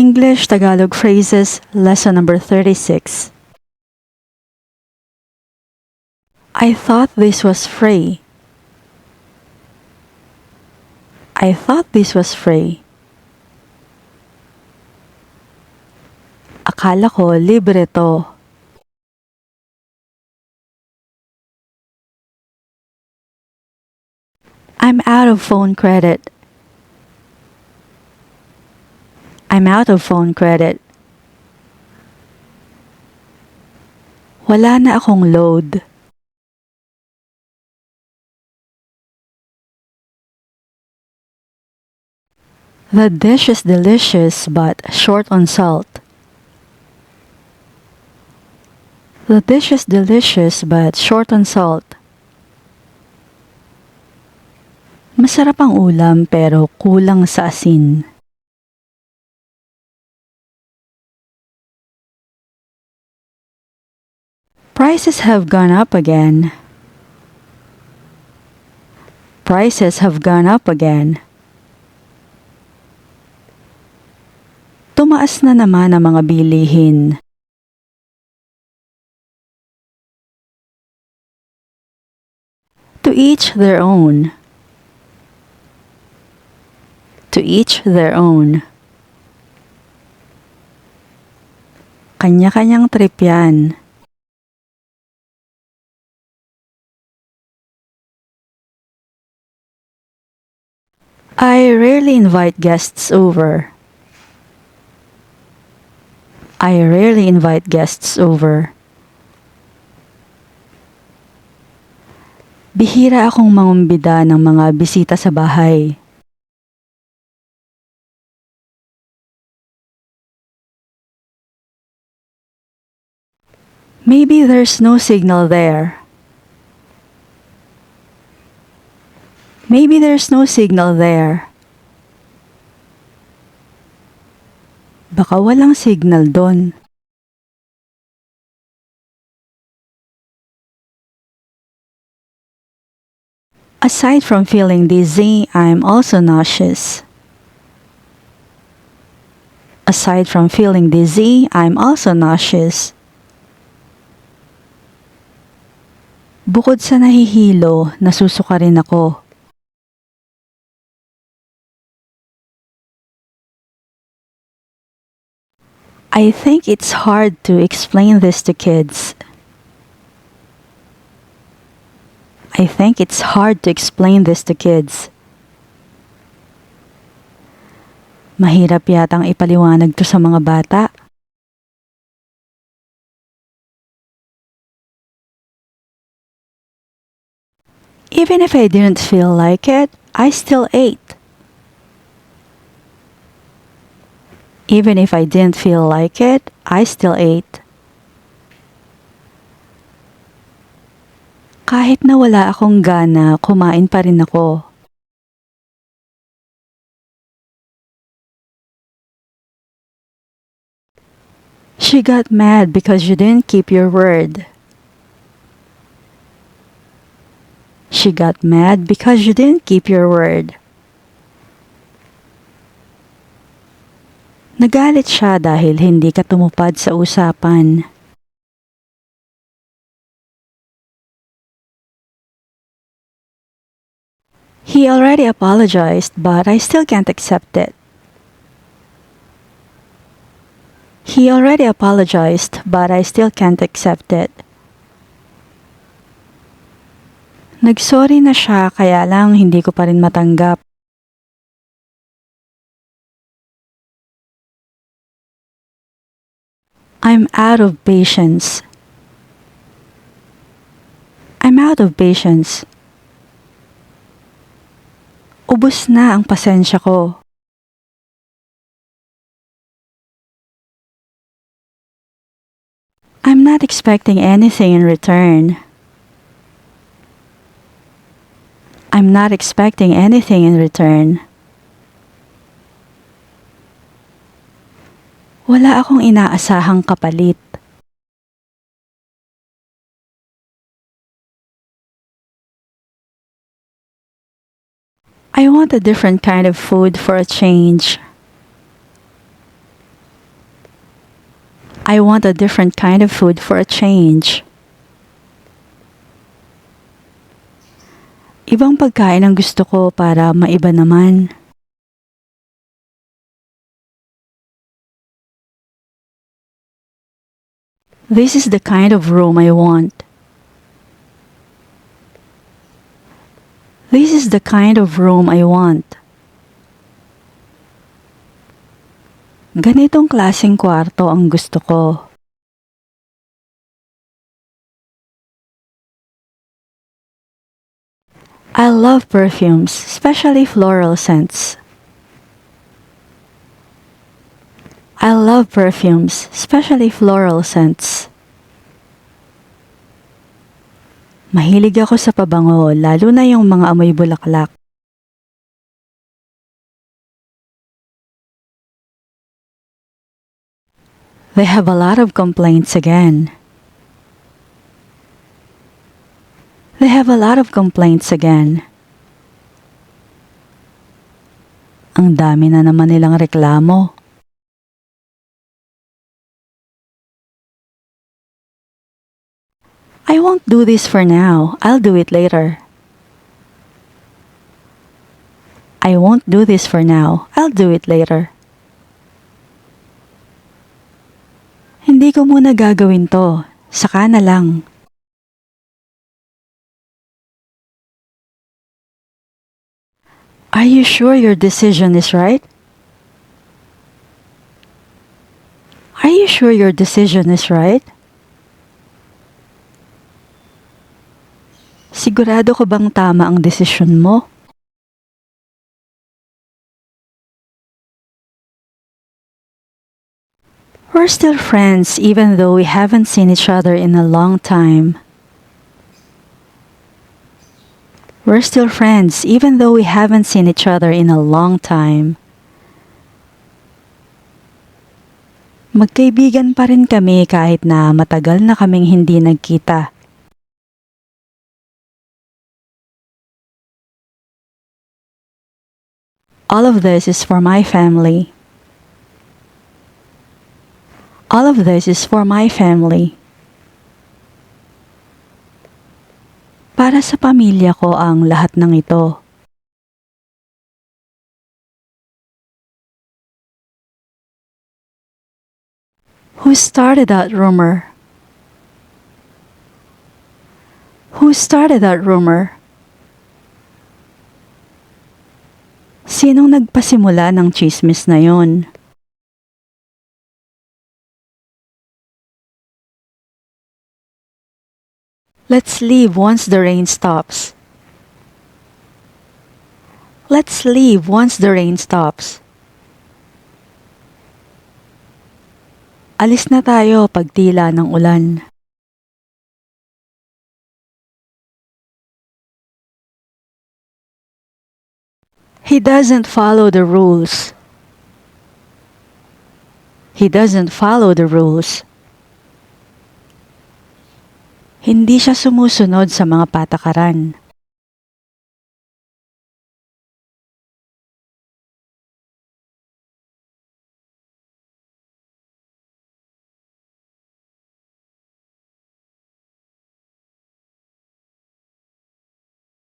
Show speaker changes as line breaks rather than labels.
English Tagalog phrases, lesson number 36. I thought this was free. I thought this was free. Akala ko libre to. I'm out of phone credit. I'm out of phone credit. Wala na akong load. The dish is delicious but short on salt. The dish is delicious but short on salt. Masarap ang ulam pero kulang sa asin. Prices have gone up again. Prices have gone up again. Tumaas na naman ang mga bilihin. To each their own. To each their own. Kanya-kanyang trip yan. I rarely invite guests over. I rarely invite guests over. Bihira akong mangumbida ng mga bisita sa bahay. Maybe there's no signal there. Maybe there's no signal there. Baka walang signal doon. Aside from feeling dizzy, I'm also nauseous. Aside from feeling dizzy, I'm also nauseous. Bukod sa nahihilo, nasusuka rin ako. I think it's hard to explain this to kids. I think it's hard to explain this to kids. Mahirap yatang ipaliwanag to sa mga bata. Even if I didn't feel like it, I still ate. Even if I didn't feel like it, I still ate. Kahit na wala akong gana, kumain pa rin ako. She got mad because you didn't keep your word. She got mad because you didn't keep your word. Nagalit siya dahil hindi ka tumupad sa usapan. He already apologized, but I still can't accept it. He already apologized, but I still can't accept it. Nagsorry na siya kaya lang hindi ko pa rin matanggap. I'm out of patience. I'm out of patience. Ubus na ang pasensya ko. I'm not expecting anything in return. I'm not expecting anything in return. Wala akong inaasahang kapalit. I want a different kind of food for a change. I want a different kind of food for a change. Ibang pagkain ang gusto ko para maiba naman. This is the kind of room I want. This is the kind of room I want. Ganitong klaseng kwarto ang gusto ko. I love perfumes, especially floral scents. I love perfumes, especially floral scents. Mahilig ako sa pabango, lalo na yung mga amoy bulaklak. They have a lot of complaints again. They have a lot of complaints again. Ang dami na naman nilang reklamo. I won't do this for now. I'll do it later. I won't do this for now. I'll do it later. Hindi ko muna gagawin to. Saka na lang. Are you sure your decision is right? Are you sure your decision is right? Sigurado ko bang tama ang desisyon mo? We're still friends even though we haven't seen each other in a long time. We're still friends even though we haven't seen each other in a long time. Magkaibigan pa rin kami kahit na matagal na kaming hindi nagkita. All of this is for my family. All of this is for my family. Para sa pamilya ko ang lahat ng ito. Who started that rumor? Who started that rumor? Sinong nagpasimula ng chismis na yon? Let's leave once the rain stops. Let's leave once the rain stops. Alis na tayo pag tila ng ulan. He doesn't follow the rules. He doesn't follow the rules. Hindi siya sumusunod sa mga patakaran.